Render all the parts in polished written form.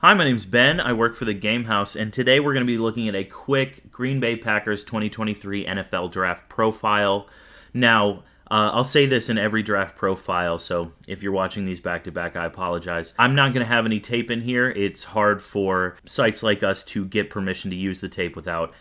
Hi, my name's Ben. I work for the Game House, and today we're going to be looking at a quick Green Bay Packers 2023 NFL Draft profile. Now, I'll say this in every draft profile, so if you're watching these back-to-back, I apologize. I'm not going to have any tape in here. It's hard for sites like us to get permission to use the tape without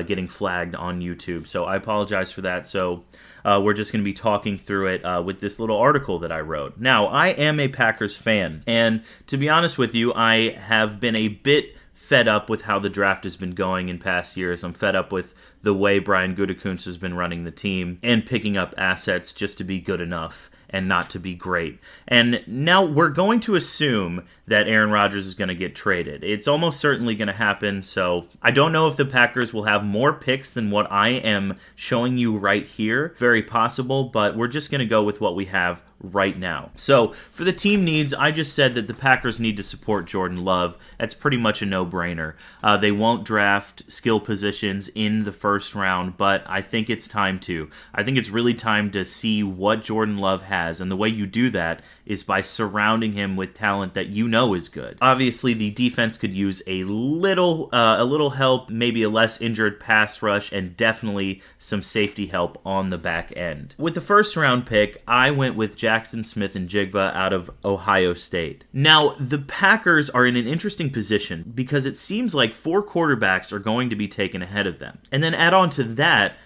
getting flagged on YouTube, so I apologize for that. So we're just going to be talking through it with this little article that I wrote. Now, I am a Packers fan, and to be honest with you, I have been a bit fed up with how the draft has been going in past years. I'm fed up with the way Brian Gutekunst has been running the team and picking up assets just to be good enough and not to be great. And now we're going to assume that Aaron Rodgers is going to get traded. It's almost certainly going to happen, so I don't know if the Packers will have more picks than what I am showing you right here. Very possible, but we're just going to go with what we have right now. So for the team needs, I just said that the Packers need to support Jordan Love. That's pretty much a no-brainer. They won't draft skill positions in the first round, but I think it's time to. I think it's really time to see what Jordan Love has, and the way you do that is by surrounding him with talent that you know is good. Obviously, the defense could use a little help, maybe a less injured pass rush, and definitely some safety help on the back end. With the first round pick, I went with Jaxon Smith-Njigba out of Ohio State. Now, the Packers are in an interesting position because it seems like 4 quarterbacks are going to be taken ahead of them. And then add on to that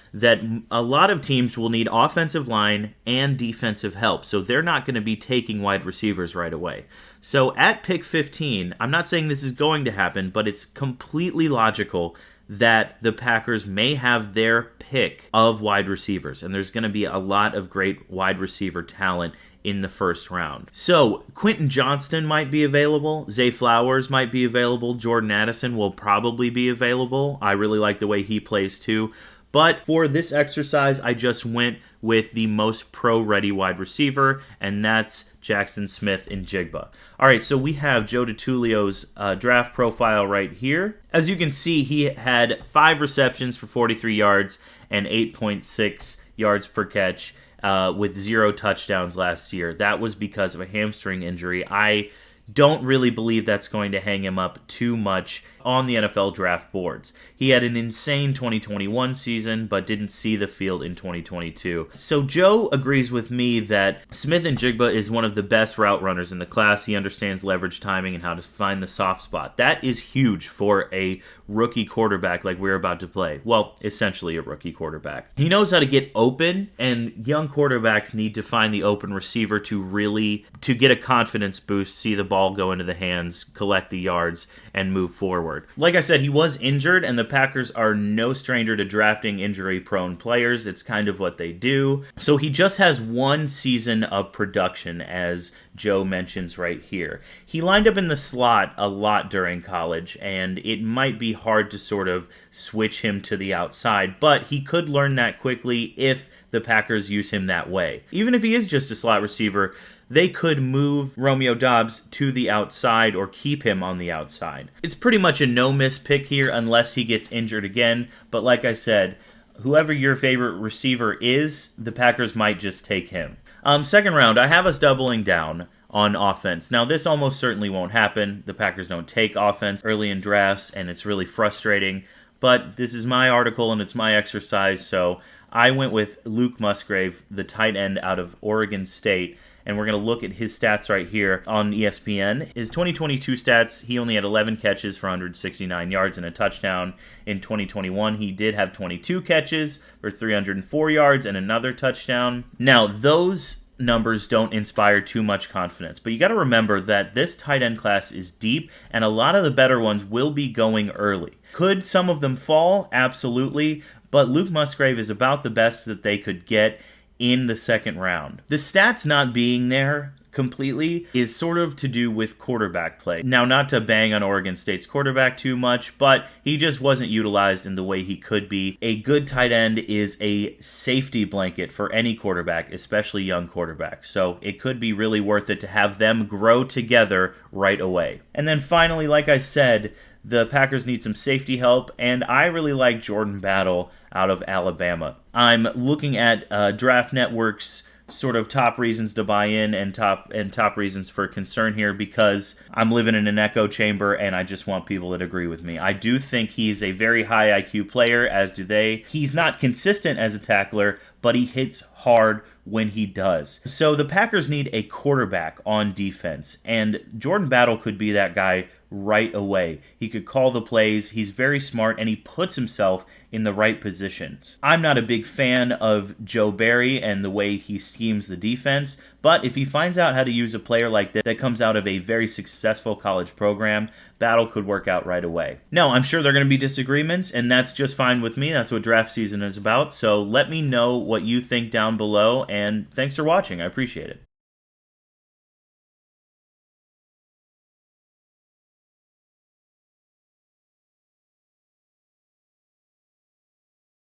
a lot of teams will need offensive line and defensive help, so they're not going to be taking wide receivers right away. So at pick 15, I'm not saying this is going to happen, but it's completely logical that the Packers may have their pick of wide receivers, and there's going to be a lot of great wide receiver talent in the first round. So Quentin Johnston might be available, Zay Flowers might be available, Jordan Addison will probably be available. I really like the way he plays too. But for this exercise, I just went with the most pro-ready wide receiver, and that's Jaxon Smith-Njigba. All right, so we have Joe DeTulio's draft profile right here. As you can see, he had 5 receptions for 43 yards and 8.6 yards per catch with 0 touchdowns last year. That was because of a hamstring injury. I don't really believe that's going to hang him up too much on the NFL draft boards. He had an insane 2021 season, but didn't see the field in 2022. So Joe agrees with me that Smith-Njigba is one of the best route runners in the class. He understands leverage timing and how to find the soft spot. That is huge for a rookie quarterback like we're about to play. Well, essentially a rookie quarterback. He knows how to get open, and young quarterbacks need to find the open receiver to get a confidence boost, see the ball go into the hands, collect the yards, and move forward. Like I said, he was injured, and the Packers are no stranger to drafting injury-prone players. It's kind of what they do. So he just has 1 season of production, as Joe mentions right here. He lined up in the slot a lot during college, and it might be hard to sort of switch him to the outside, but he could learn that quickly if the Packers use him that way. Even if he is just a slot receiver, they could move Romeo Doubs to the outside or keep him on the outside. It's pretty much a no-miss pick here unless he gets injured again, but like I said, whoever your favorite receiver is, the Packers might just take him. Second round, I have us doubling down on offense. Now, this almost certainly won't happen. The Packers don't take offense early in drafts, and it's really frustrating, but this is my article and it's my exercise, so I went with Luke Musgrave, the tight end out of Oregon State, and we're going to look at his stats right here on ESPN. His 2022 stats, he only had 11 catches for 169 yards and a touchdown. In 2021, he did have 22 catches for 304 yards and another touchdown. Now, those numbers don't inspire too much confidence, but you got to remember that this tight end class is deep, and a lot of the better ones will be going early. Could some of them fall? Absolutely, but Luke Musgrave is about the best that they could get in the second round. The stats not being there completely is sort of to do with quarterback play. Now, not to bang on Oregon State's quarterback too much, but he just wasn't utilized in the way he could be. A good tight end is a safety blanket for any quarterback, especially young quarterbacks. So it could be really worth it to have them grow together right away. And then finally, like I said, the Packers need some safety help, and I really like Jordan Battle out of Alabama. I'm looking at Draft Network's sort of top reasons to buy in and top reasons for concern here, because I'm living in an echo chamber and I just want people that agree with me. I do think he's a very high IQ player, as do they. He's not consistent as a tackler, but he hits hard when he does. So the Packers need a quarterback on defense, and Jordan Battle could be that guy right away. He could call the plays, he's very smart, and he puts himself in the right positions. I'm not a big fan of Joe Barry and the way he schemes the defense, but if he finds out how to use a player like that comes out of a very successful college program, Battle could work out right away. Now, I'm sure there are going to be disagreements, and that's just fine with me. That's what draft season is about. So let me know what you think down below, and thanks for watching. I appreciate it.